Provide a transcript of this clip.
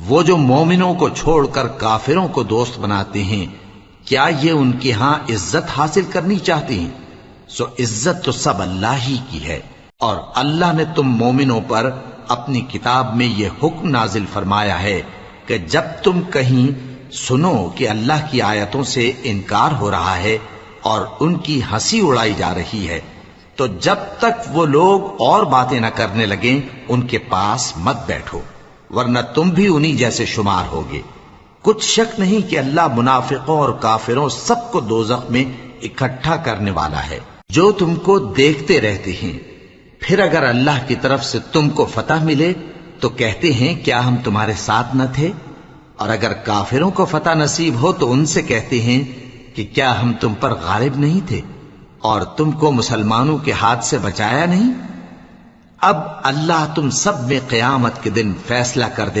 وہ جو مومنوں کو چھوڑ کر کافروں کو دوست بناتے ہیں، کیا یہ ان کے ہاں عزت حاصل کرنی چاہتے ہیں؟ سو عزت تو سب اللہ ہی کی ہے۔ اور اللہ نے تم مومنوں پر اپنی کتاب میں یہ حکم نازل فرمایا ہے کہ جب تم کہیں سنو کہ اللہ کی آیتوں سے انکار ہو رہا ہے اور ان کی ہنسی اڑائی جا رہی ہے، تو جب تک وہ لوگ اور باتیں نہ کرنے لگیں ان کے پاس مت بیٹھو، ورنہ تم بھی انہی جیسے شمار ہوگے۔ کچھ شک نہیں کہ اللہ منافقوں اور کافروں سب کو دوزخ میں اکٹھا کرنے والا ہے، جو تم کو دیکھتے رہتے ہیں۔ پھر اگر اللہ کی طرف سے تم کو فتح ملے تو کہتے ہیں کیا ہم تمہارے ساتھ نہ تھے، اور اگر کافروں کو فتح نصیب ہو تو ان سے کہتے ہیں کہ کیا ہم تم پر غالب نہیں تھے اور تم کو مسلمانوں کے ہاتھ سے بچایا نہیں۔ اب اللہ تم سب میں قیامت کے دن فیصلہ کر دے گا۔